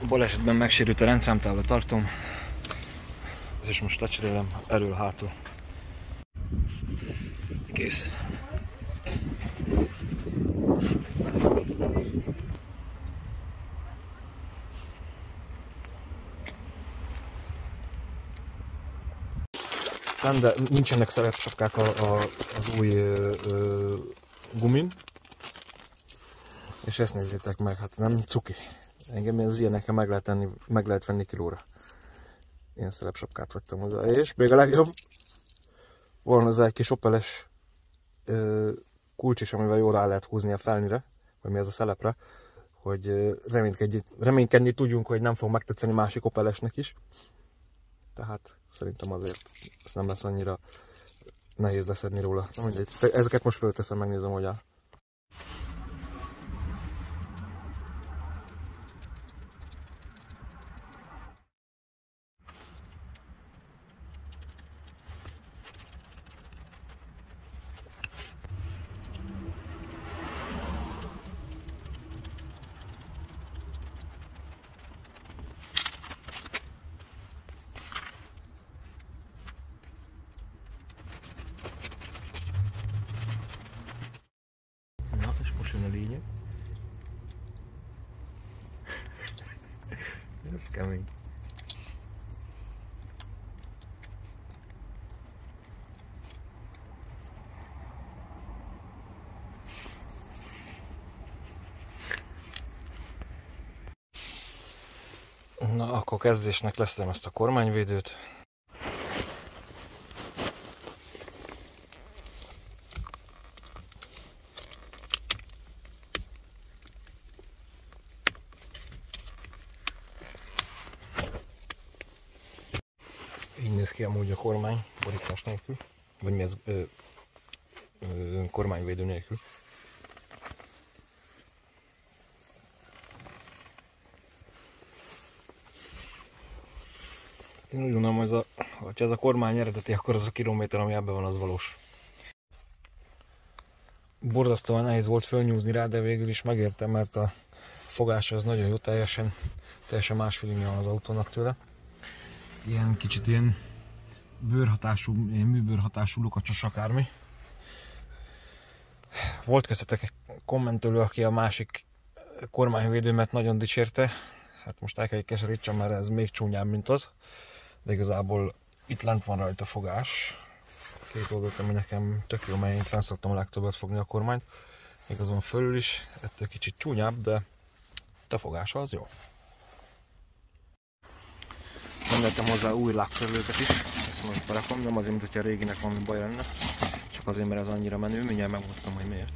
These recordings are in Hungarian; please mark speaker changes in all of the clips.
Speaker 1: Balesetben megsérült a rendszámtábla, tartom. Ez is most lecserélem elől-hátul. Kész. Nem, de nincsenek szerepsapkák az új gumin. És ezt nézzétek meg, hát nem cuki. Engem az ilyenekkel meg lehet venni kilóra. Ilyen szerepsapkát vettem hozzá. És még a legjobb, van hozzá egy kis opeles kulcs is, amivel jól rá lehet húzni a felnire, vagy mi ez a szelepre, hogy reménykedni tudjunk, hogy nem fog megtetszeni másik opelesnek is. Tehát szerintem azért ezt nem lesz annyira nehéz leszedni róla. Na mindegy, ezeket most fölteszem, megnézem, hogy áll. A lényeg. Ez kemény. Na, akkor kezdésnek leszem ezt a kormányvédőt. Így néz ki amúgy a kormány, borítás nélkül, vagy mi ez, kormányvédő nélkül. Én úgy gondolom, hogy ez a kormány eredeti, akkor az a kilométer, ami ebben van, az valós. Borzasztóan nehéz volt fölnyúzni rá, de végül is megértem, mert a fogása az nagyon jó, teljesen más feelingje van az autónak tőle. Ilyen kicsit ilyen bőrhatású, ilyen műbőrhatású lukacsos akármi. Volt köztetek egy kommentoló, aki a másik kormányvédőmet nagyon dicsérte. Hát most el kell keserítsem, mert ez még csúnyább, mint az. De igazából itt lent van rajta fogás. Két oldalt, ami nekem tök jó, mert én fenn szoktam a legtöbbet fogni a kormányt. Még azon fölül is, ettől kicsit csúnyább, de a fogása az jó. Rendeltem hozzá új lábtörlőket is, ezt most berakom, nem azért, mintha a réginek valami baj lenne, csak azért, mert ez annyira menő, mindjárt megmutatom, hogy miért.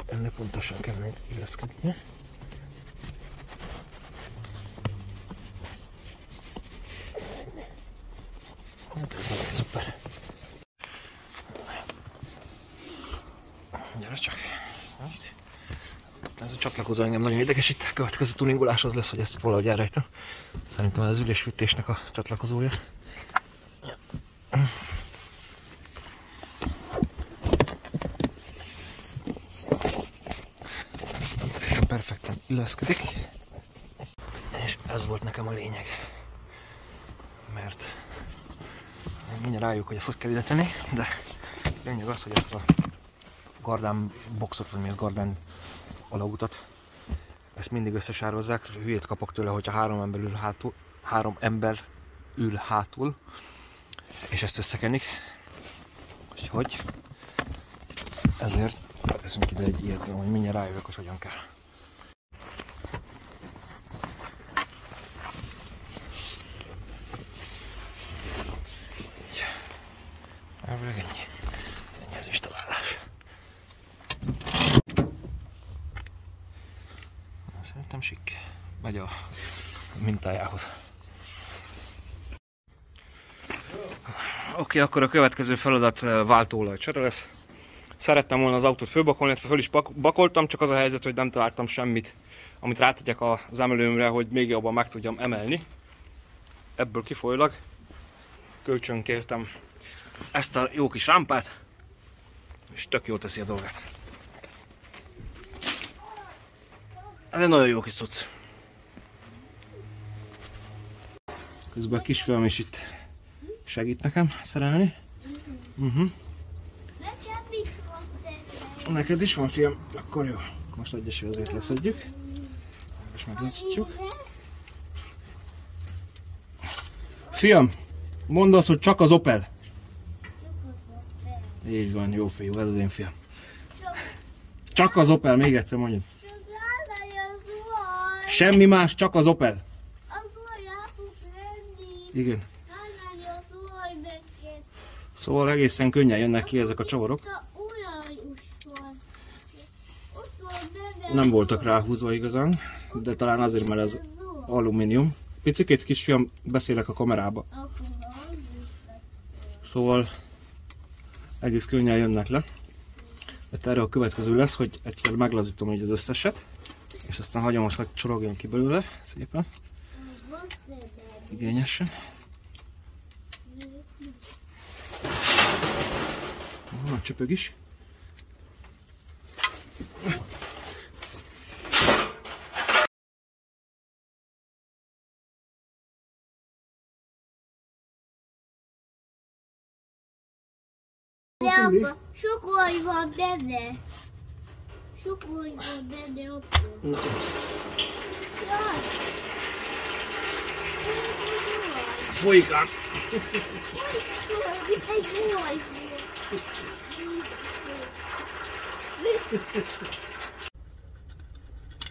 Speaker 1: Ennek pontosan kell illeszkedni. Hát ez nagyon szuper. Gyere csak. Ez a csatlakozó engem nagyon idegesít. A következő tuningolás az lesz, hogy ezt valahogy elrejtem. Szerintem az ülésfűtésnek a csatlakozója. Perfekten illeszkedik, és ez volt nekem a lényeg, mert mindjárt rájuk, hogy ezt hogy kell ide tenni, de lényeg az, hogy ezt a gardán boxot, vagy mi az gardán alautat, ezt mindig összesározzák. Hülyét kapok tőle, hogyha három ember ül hátul, és ezt összekenik, úgyhogy ezért teszünk ide egy ilyet, hogy mindjárt rájövök, hogy hogyan kell. Körülbelül ennyi. Ennyi az installálás. Szerintem sikk. Megy a mintájához. Oké, akkor a következő feladat váltóolajcsere lesz. Szerettem volna az autót fölbakolni, illetve föl is bakoltam, csak az a helyzet, hogy nem találtam semmit, amit rátegyek az emelőmre, hogy még jobban meg tudjam emelni. Ebből kifolyólag kölcsönkértem ezt a jó kis rámpát, és tök jól teszi a dolgát. Ez egy nagyon jó kis cucc. Közben a kisfiam is itt segít nekem szerelni. Neked is van, fiam? Akkor jó. Most egyesül azért leszedjük. És megleszedjük. Fiam, mondd azt, hogy csak az Opel. Így van, jó fiú, ez az én fiam. Csak az Opel, még egyszer mondjad. Semmi más, csak az Opel. Igen. Szóval egészen könnyen jönnek ki ezek a csavarok. Nem voltak ráhúzva igazán, de talán azért, mert ez alumínium. Picikét kisfiam, beszélek a kamerába. Szóval egész könnyen jönnek le. De erre a következő lesz, hogy egyszer meglazítom így az összeset, és aztán hagyom, hogy csorogjon ki belőle szépen. Igényesen. Van a csöpög is.
Speaker 2: De apa, sok olaj van benne. Sok olaj van benne, apa.
Speaker 1: Na,
Speaker 2: Jaj!
Speaker 1: folyik ám.
Speaker 2: Itt egy olaj.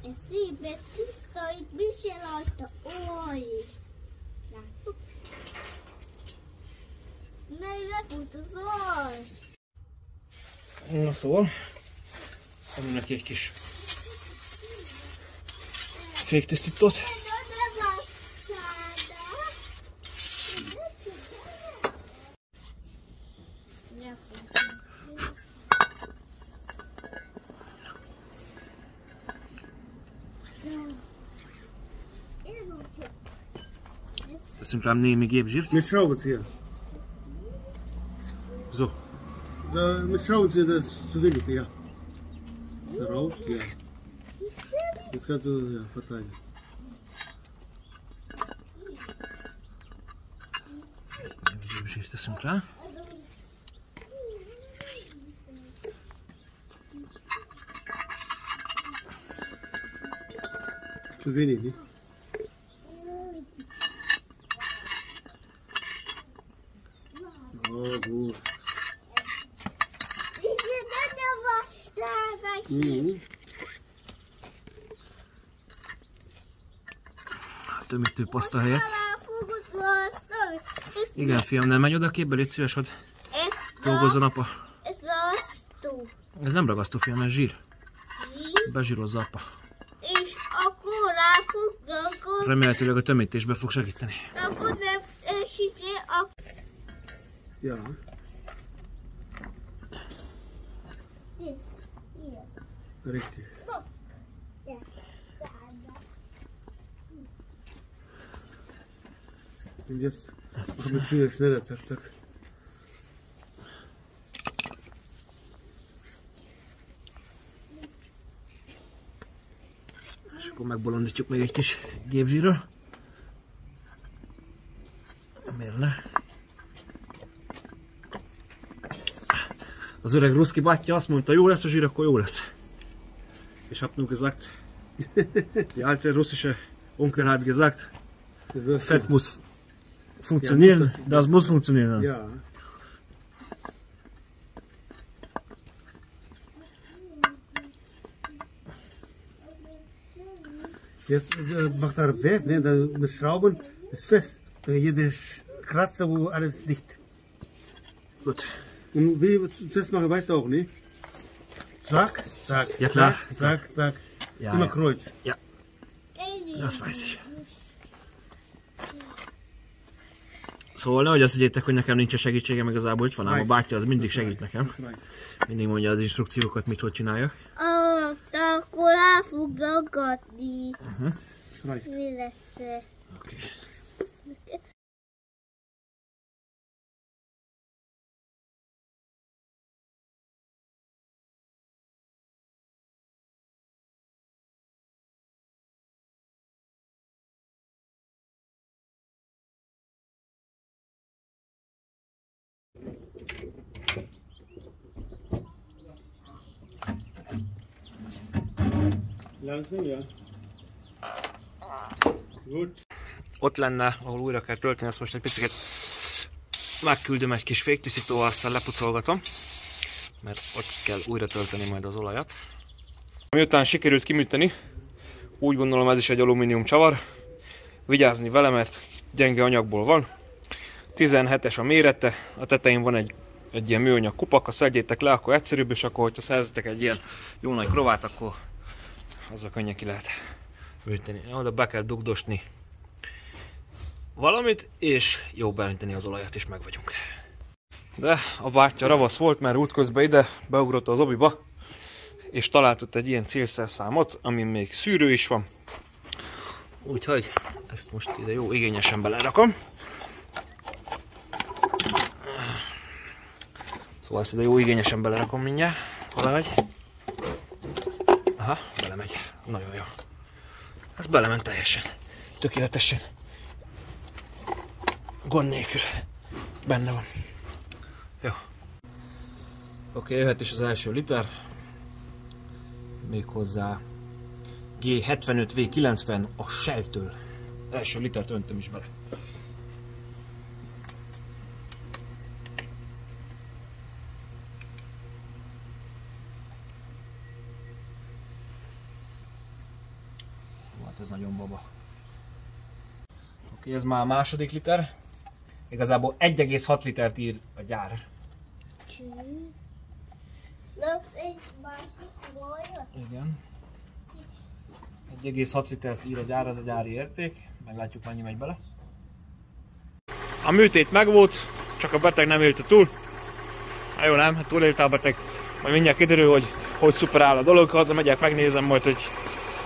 Speaker 2: Ez szép, ez tiszta, itt mi se rajta olaj. Láttuk? Mely lefut az olaj.
Speaker 1: Na szóval, adom neki egy kis féktisztítót. Teszünk rám némi gépzsírt.
Speaker 3: Mit schraubt hier?
Speaker 1: So.
Speaker 3: Da, mit schraubt ihr das zu wenig, ja. Da raus, ja. Jetzt kannst du ja, verteilen.
Speaker 1: Gépzsírt teszünk rá.
Speaker 3: Zu wenig, ne? Oh, gut.
Speaker 1: Tömítő paszta helyett. Igen, fiam, nem menj oda képbe, légy szíves, hogy dolgozzon apa.
Speaker 2: Ez ragasztó.
Speaker 1: Ez nem ragasztó, fiam, ez zsír. Bezsírozza apa.
Speaker 2: És akkor ráfog, akkor...
Speaker 1: Remélhetőleg a tömítésbe fog segíteni.
Speaker 2: Akkor nem esik a...
Speaker 3: Ja. Richtig. Und jetzt wird es wieder schneller, zack, zack.
Speaker 1: És akkor megbolondítjuk még egy kis gépzsírral. Miért ne? Az öreg ruszki bátyja azt mondta, jó lesz a zsír, akkor jó lesz. Ich habe nur gesagt, die alte russische Onkel hat gesagt, Fett muss funktionieren, das muss funktionieren.
Speaker 3: Ja. Jetzt macht er das weg, ne? Dann mit Schrauben ist fest. Jede Kratzer, wo alles dicht.
Speaker 1: Gut.
Speaker 3: Und wie wir festmachen, weißt du auch nicht? Zack, zack,
Speaker 1: Ja, klar.
Speaker 3: zack, zack, zack.
Speaker 1: Ja,
Speaker 3: Immer
Speaker 1: ja.
Speaker 3: Kreuz.
Speaker 1: Ja, das weiß ich. Szóval nehogy azt higgyétek, hogy nekem nincs segítségem igazából, itt van ám a bátyja, az mindig segít nekem. Mindig mondja az instrukciókat, mit hogy csináljak.
Speaker 2: Akkor el fog ragadni.
Speaker 3: Schreib.
Speaker 2: Mi lesz?
Speaker 1: Oké.
Speaker 3: Langsam, ja. Gut.
Speaker 1: Ott lenne, ahol újra kell tölteni, ezt most egy picit megküldöm egy kis féktisztítóval, aztán lepucolgatom, mert ott kell újra tölteni majd az olajat. Miután sikerült kiműteni, úgy gondolom ez is egy alumínium csavar. Vigyázni vele, mert gyenge anyagból van. 17-es a mérete, a tetején van egy ilyen műanyag kupak, ha szedjétek le, akkor egyszerűbb, és akkor, hogyha szerzitek egy ilyen jó nagy krovát, akkor azzal könnyen ki lehet műteni. Oda be kell dugdosni valamit, és jó beönteni az olajat, és meg vagyunk. De a bátyja ravasz volt, mert útközben ide beugrott az obiba, és talált ott egy ilyen célszerszámot, amin még szűrő is van. Úgyhogy ezt most ide jó igényesen belerakom. Szóval ezt ide jó igényesen belerakom mindjárt. Belemegy. Aha, belemegy. Nagyon jó. Ez belement teljesen. Tökéletesen. Gond nélkül. Benne van. Jó. Oké, jöhet is az első liter. Méghozzá G75V90 a Shell-től. Első litert öntöm is bele. Hát ez nagyon baba. Oké, ez már a második liter. Igazából 1,6 litert ír a gyár.
Speaker 2: Lesz egy másik olajat?
Speaker 1: Igen. 1,6 litert ír a gyár, az a gyári érték. Meglátjuk, mennyi megy bele. A műtét megvolt, csak a beteg nem élte túl. Hát jó, nem? Hát túlélte a beteg. Majd mindjárt kiderül, hogy szuper áll a dolog. Hazamegyek, megnézem majd, hogy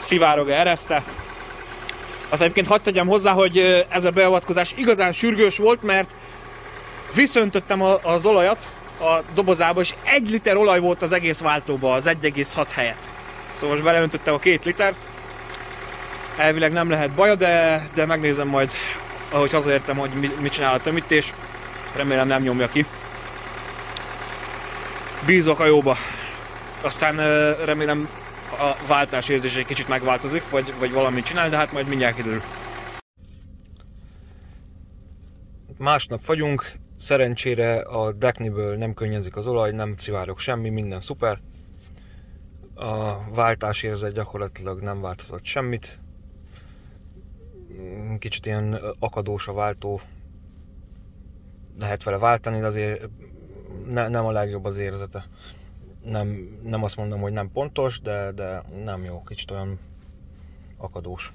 Speaker 1: szivárog-e ereszte. Azt egyébként hadd tegyem hozzá, hogy ez a beavatkozás igazán sürgős volt, mert visszaöntöttem az olajat a dobozába, és 1 liter olaj volt az egész váltóba, az 1,6 helyett. Szóval most beleöntöttem a 2 litert. Elvileg nem lehet baja, de megnézem majd, ahogy hazaértem, hogy mit csinál a tömítés. Remélem nem nyomja ki. Bízok a jóba. Aztán remélem a váltás érzés egy kicsit megváltozik, vagy valamit csinál, de hát majd mindjárt kiderül. Másnap vagyunk, szerencsére a Dekniből nem könnyezik az olaj, nem szivárog semmi, minden szuper. A váltás érzet gyakorlatilag nem változott semmit. Kicsit ilyen akadós a váltó, lehet vele váltani, de azért nem a legjobb az érzete. Nem azt mondom, hogy nem pontos, de nem jó, kicsit olyan akadós.